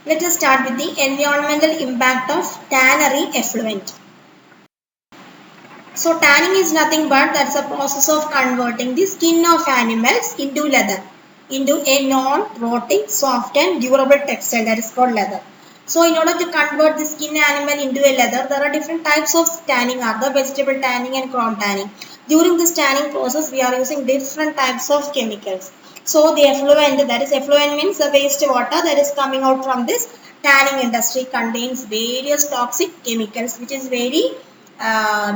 Let us start with the environmental impact of tannery effluent. So tanning is nothing but that's a process of converting the skin of animals into leather, into a non-rotting, soft and durable textile that is called leather. So in order to convert the skin animal into a leather, there are different types of tanning, are the vegetable tanning and chrome tanning. During this tanning process, we are using different types of chemicals. So the effluent, that is effluent means the waste water that is coming out from this tanning industry contains various toxic chemicals which is very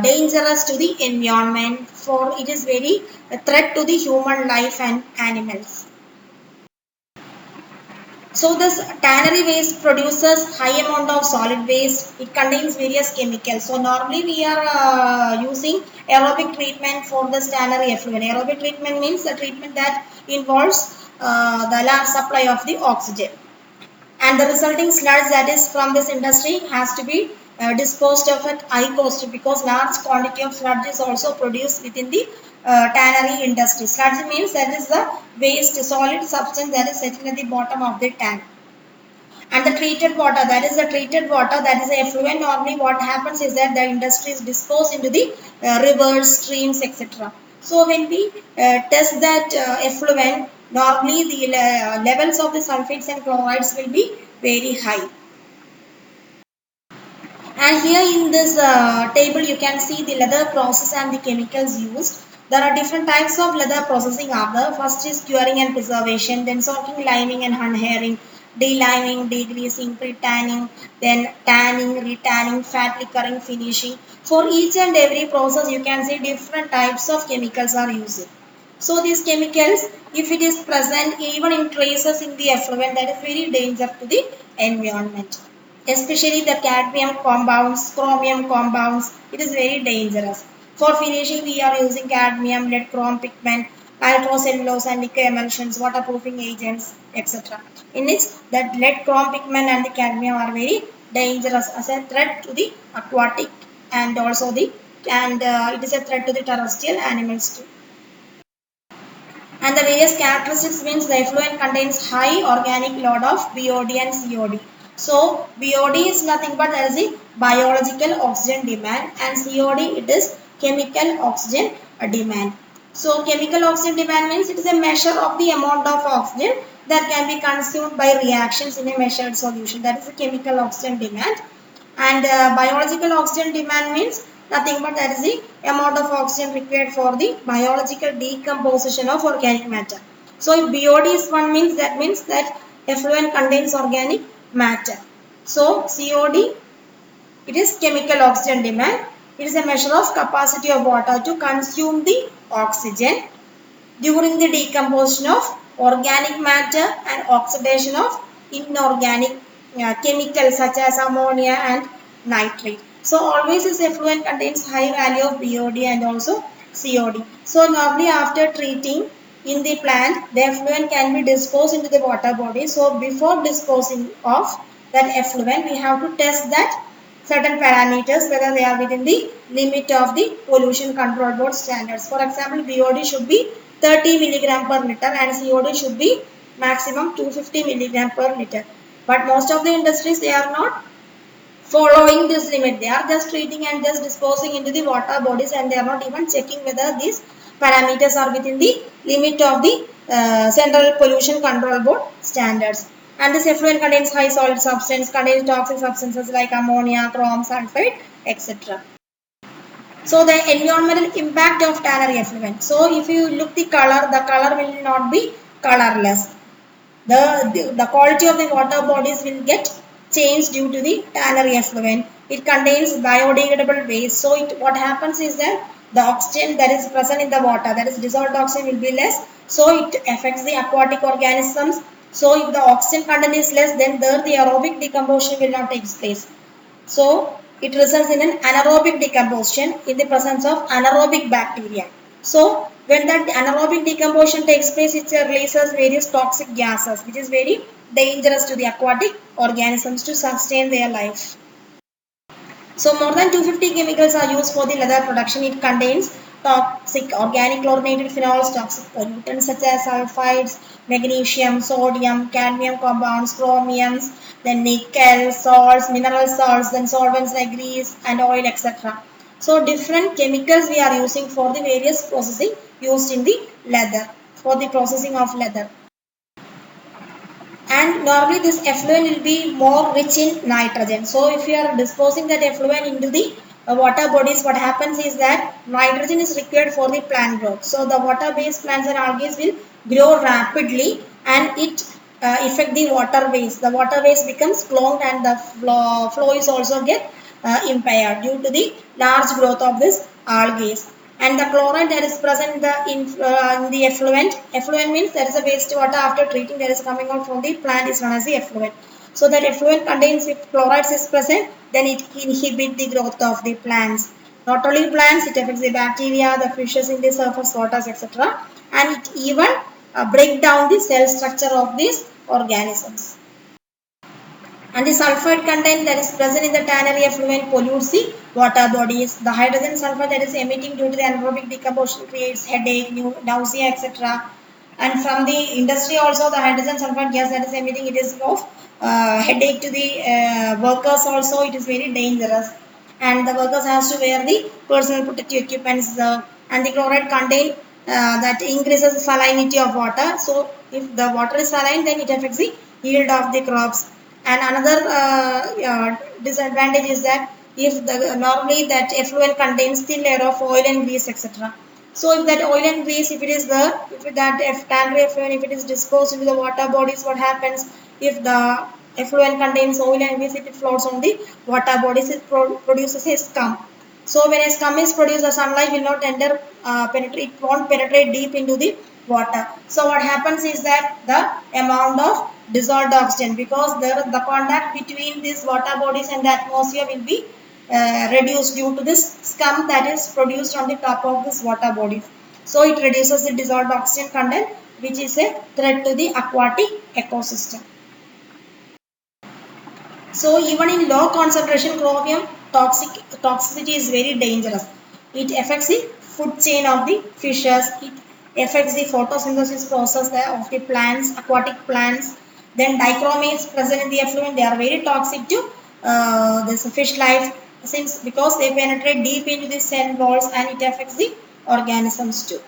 dangerous to the environment, for it is very a threat to the human life and animals. So this tannery waste produces high amount of solid waste. It contains various chemicals. So normally we are using aerobic treatment for this tannery effluent. Aerobic treatment means the treatment that involves the large supply of the oxygen. And the resulting sludge that is from this industry has to be disposed of at high cost, because large quantity of sludge is also produced within the tannery industry. Sludge means that is the waste solid substance that is sitting at the bottom of the tank. And the treated water, that is the treated water, that is the effluent. Normally what happens is that the industry is disposed into the rivers, streams, etc. So when we test that effluent, normally the levels of the sulfates and chlorides will be very high. And here in this table you can see the leather process and the chemicals used. There are different types of leather processing are there. First is curing and preservation, then soaking, liming and unhairing, deliming, degreasing, pre-tanning, then tanning, retanning, fat liquoring, finishing. For each and every process you can see different types of chemicals are used. So these chemicals, if it is present even in traces in the effluent, that is very dangerous to the environment. Especially the cadmium compounds, chromium compounds, it is very dangerous. For finishing, we are using cadmium, lead, chrome pigment, nitrocellulose and nickel emulsions, waterproofing agents, etc. In which that lead, chrome pigment and the cadmium are very dangerous as a threat to the aquatic and also the it is a threat to the terrestrial animals too. And the various characteristics means the effluent contains high organic load of BOD and COD. So BOD is nothing but as the biological oxygen demand, and COD it is chemical oxygen demand. So chemical oxygen demand means it is a measure of the amount of oxygen that can be consumed by reactions in a measured solution. That is the chemical oxygen demand. And biological oxygen demand means nothing but that is the amount of oxygen required for the biological decomposition of organic matter. So if BOD is one means that effluent contains organic matter. So COD, it is chemical oxygen demand. It is a measure of capacity of water to consume the oxygen during the decomposition of organic matter and oxidation of inorganic chemicals such as ammonia and nitrate. So always this effluent contains high value of BOD and also COD. So normally after treating in the plant, the effluent can be disposed into the water body. So before disposing of that effluent, we have to test that certain parameters whether they are within the limit of the pollution control board standards. For example, BOD should be 30 milligram per liter and COD should be maximum 250 milligram per liter. But most of the industries, they are not following this limit. They are just treating and just disposing into the water bodies, and they are not even checking whether these parameters are within the limit of the Central Pollution Control Board standards. And this effluent contains high solid substance, contains toxic substances like ammonia, chrome, sulfate, etc. So the environmental impact of tannery effluent. So if you look the color will not be colorless. The quality of the water bodies will get changed due to the tannery effluent. It contains biodegradable waste. So what happens is that the oxygen that is present in the water, that is dissolved oxygen, will be less. So it affects the aquatic organisms. So if the oxygen content is less, then there the aerobic decomposition will not take place. So it results in an anaerobic decomposition in the presence of anaerobic bacteria. So when that anaerobic decomposition takes place, it releases various toxic gases, which is very dangerous to the aquatic organisms to sustain their life. So more than 250 chemicals are used for the leather production. It contains toxic organic chlorinated phenols, toxic pollutants such as sulfides, magnesium, sodium, cadmium compounds, chromiums, then nickel, salts, mineral salts, then solvents like grease and oil, etc. So different chemicals we are using for the various processing used in the leather, for the processing of leather. And normally this effluent will be more rich in nitrogen. So if you are disposing that effluent into the water bodies, what happens is that nitrogen is required for the plant growth. So the water based plants and algae will grow rapidly, and it affect the waterways. The waterways becomes clogged, and the flow is also get impaired due to the large growth of this algae. And the chloride that is present in the effluent. Effluent means there is a wastewater after treating that is coming out from the plant is known as the effluent. So that effluent contains, if chlorides is present, then it inhibit the growth of the plants. Not only plants, it affects the bacteria, the fishes in the surface waters, etc. And it even break down the cell structure of these organisms. And the sulfide content that is present in the tannery effluent pollutes the water bodies. The hydrogen sulfide that is emitting due to the anaerobic decomposition creates headache, nausea, etc. And from the industry also, the hydrogen sulfide gas that is emitting, it is of headache to the workers also. It is very dangerous, and the workers has to wear the personal protective equipments. And the chloride contain that increases the salinity of water. So if the water is saline, then it affects the yield of the crops. And another disadvantage is that if the normally that effluent contains thin layer of oil and grease, etc. So if that oil and grease, if it is there, if that tannery effluent, if it is disposed into the water bodies, what happens? If the effluent contains oil and grease, it floats on the water bodies, it produces a scum. So when a scum is produced, the sunlight will not enter, penetrate, it won't penetrate deep into the water. So what happens is that the amount of dissolved oxygen, because the contact between these water bodies and the atmosphere will be reduced due to this scum that is produced on the top of this water bodies. So it reduces the dissolved oxygen content, which is a threat to the aquatic ecosystem. So even in low concentration chromium, toxicity is very dangerous. It affects the food chain of the fishes. It affects the photosynthesis process of the plants, aquatic plants. Then dichromates present in the effluent, they are very toxic to this fish life, since because they penetrate deep into the cell walls, and it affects the organisms too.